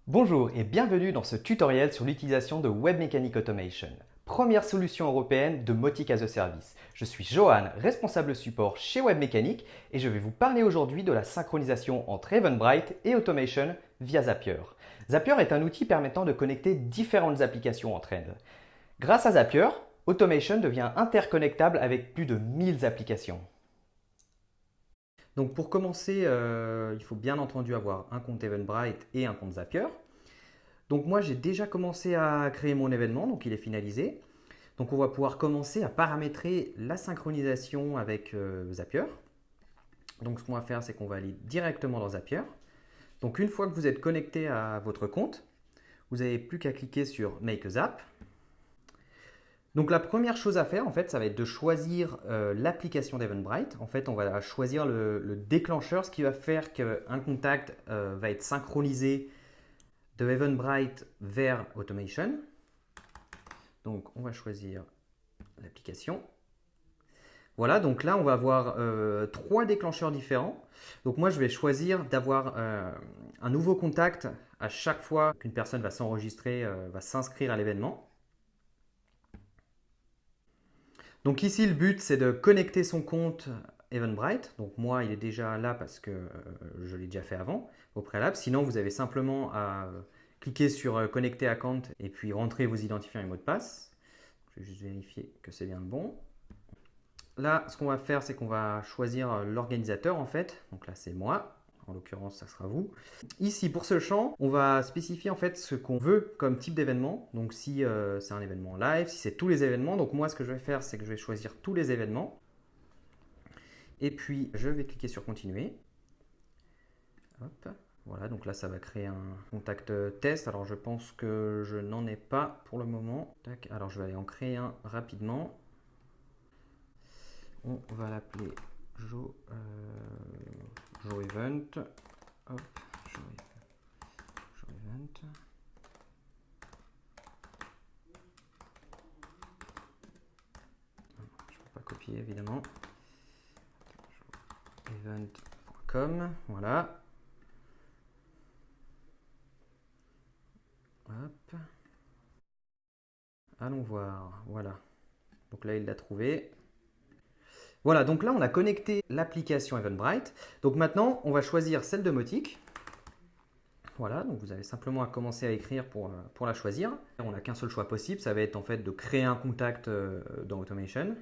Bonjour et bienvenue dans ce tutoriel sur l'utilisation de Webmechanic Automation, première solution européenne de Mautic as a Service. Je suis Johan, responsable support chez Webmechanic et je vais vous parler aujourd'hui de la synchronisation entre Eventbrite et Automation via Zapier. Zapier est un outil permettant de connecter différentes applications entre elles. Grâce à Zapier, Automation devient interconnectable avec plus de 1000 applications. Donc pour commencer, il faut bien entendu avoir un compte Eventbrite et un compte Zapier. Donc moi j'ai déjà commencé à créer mon événement, donc il est finalisé. Donc on va pouvoir commencer à paramétrer la synchronisation avec Zapier. Donc ce qu'on va faire, c'est qu'on va aller directement dans Zapier. Donc une fois que vous êtes connecté à votre compte, vous n'avez plus qu'à cliquer sur Make a Zap. Donc la première chose à faire, en fait, ça va être de choisir l'application d'Eventbrite. En fait, on va choisir le déclencheur, ce qui va faire qu'un contact va être synchronisé de Eventbrite vers Automation. Donc on va choisir l'application. Voilà, donc là on va avoir trois déclencheurs différents. Donc moi je vais choisir d'avoir un nouveau contact à chaque fois qu'une personne va s'enregistrer, va s'inscrire à l'événement. Donc ici, le but, c'est de connecter son compte Eventbrite. Donc moi, il est déjà là parce que je l'ai déjà fait avant, au préalable. Sinon, vous avez simplement à cliquer sur Connecter Account et puis rentrer vos identifiants et mots de passe. Je vais juste vérifier que c'est bien le bon. Là, ce qu'on va faire, c'est qu'on va choisir l'organisateur en fait. Donc là, c'est moi. En l'occurrence, ça sera vous. Ici, pour ce champ, on va spécifier en fait ce qu'on veut comme type d'événement. Donc si c'est un événement live, si c'est tous les événements. Donc moi, ce que je vais faire, c'est que je vais choisir tous les événements. Et puis, je vais cliquer sur continuer. Hop. Voilà, donc là, ça va créer un contact test. Alors, je pense que je n'en ai pas pour le moment. Tac. Alors, je vais aller en créer un rapidement. On va l'appeler Joe Event. Hop, Joe Event. Je ne peux pas copier évidemment. Event.com, voilà. Hop. Allons voir, voilà. Donc là, il l'a trouvé. Voilà, donc là, on a connecté l'application Eventbrite. Donc maintenant, on va choisir celle de Mautic. Voilà, donc vous avez simplement à commencer à écrire pour la choisir. On n'a qu'un seul choix possible, ça va être en fait de créer un contact dans Automation.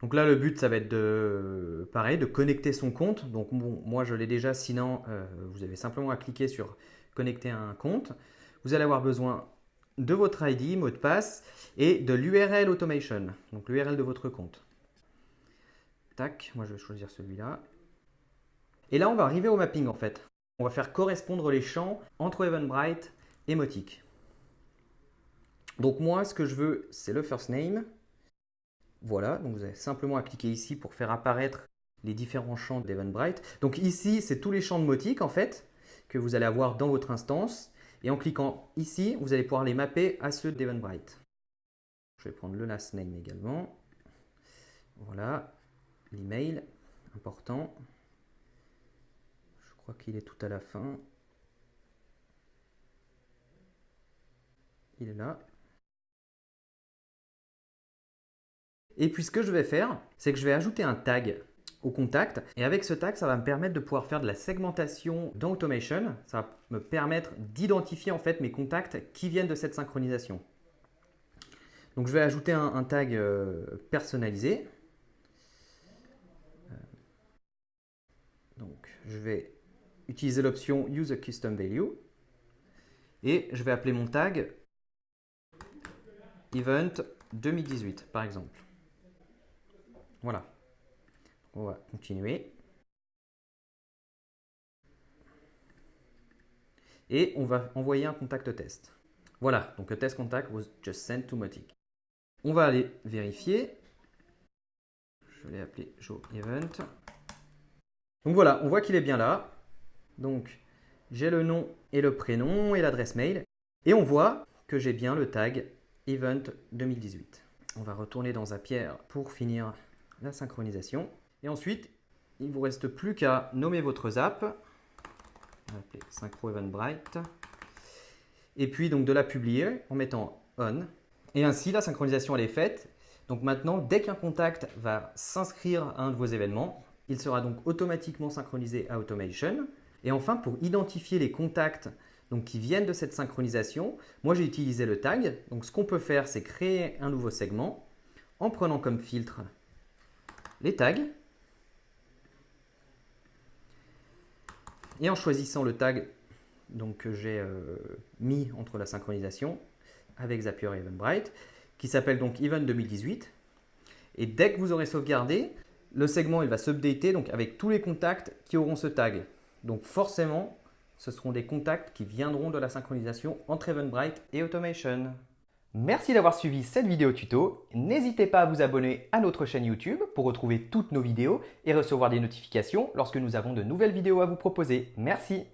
Donc là, le but, ça va être pareil, de connecter son compte. Donc bon, moi, je l'ai déjà, sinon, vous avez simplement à cliquer sur connecter un compte. Vous allez avoir besoin de votre ID, mot de passe, et de l'URL Automation, donc l'URL de votre compte. Tac, moi je vais choisir celui-là. Et là, on va arriver au mapping en fait. On va faire correspondre les champs entre Eventbrite et Mautic. Donc moi, ce que je veux, c'est le first name. Voilà, donc vous avez simplement à cliquer ici pour faire apparaître les différents champs d'Eventbrite. Donc ici, c'est tous les champs de Mautic en fait, que vous allez avoir dans votre instance. Et en cliquant ici, vous allez pouvoir les mapper à ceux d'Eventbrite. Je vais prendre le last name également. Voilà. L'email, important. Je crois qu'il est tout à la fin. Il est là. Et puis ce que je vais faire, c'est que je vais ajouter un tag au contact. Et avec ce tag, ça va me permettre de pouvoir faire de la segmentation dans Automation. Ça va me permettre d'identifier en fait mes contacts qui viennent de cette synchronisation. Donc je vais ajouter un tag personnalisé. Donc, je vais utiliser l'option Use a Custom Value et je vais appeler mon tag Event 2018 par exemple. Voilà. On va continuer. Et on va envoyer un contact test. Voilà, donc le test contact was just sent to Mautic. On va aller vérifier. Je l'ai appelé Joe Event. Donc voilà, on voit qu'il est bien là. Donc j'ai le nom et le prénom et l'adresse mail. Et on voit que j'ai bien le tag Event 2018. On va retourner dans Zapier pour finir la synchronisation. Et ensuite, il ne vous reste plus qu'à nommer votre zap. On va appeler Synchro Eventbrite. Et puis donc de la publier en mettant on. Et ainsi la synchronisation elle est faite. Donc maintenant, dès qu'un contact va s'inscrire à un de vos événements, il sera donc automatiquement synchronisé à Automation. Et enfin, pour identifier les contacts donc, qui viennent de cette synchronisation, moi j'ai utilisé le tag. Donc ce qu'on peut faire, c'est créer un nouveau segment en prenant comme filtre les tags et en choisissant le tag donc, que j'ai mis entre la synchronisation avec Zapier et Eventbrite, qui s'appelle donc Event 2018. Et dès que vous aurez sauvegardé, le segment il va s'updater donc avec tous les contacts qui auront ce tag. Donc forcément, ce seront des contacts qui viendront de la synchronisation entre Eventbrite et Automation. Merci d'avoir suivi cette vidéo tuto. N'hésitez pas à vous abonner à notre chaîne YouTube pour retrouver toutes nos vidéos et recevoir des notifications lorsque nous avons de nouvelles vidéos à vous proposer. Merci.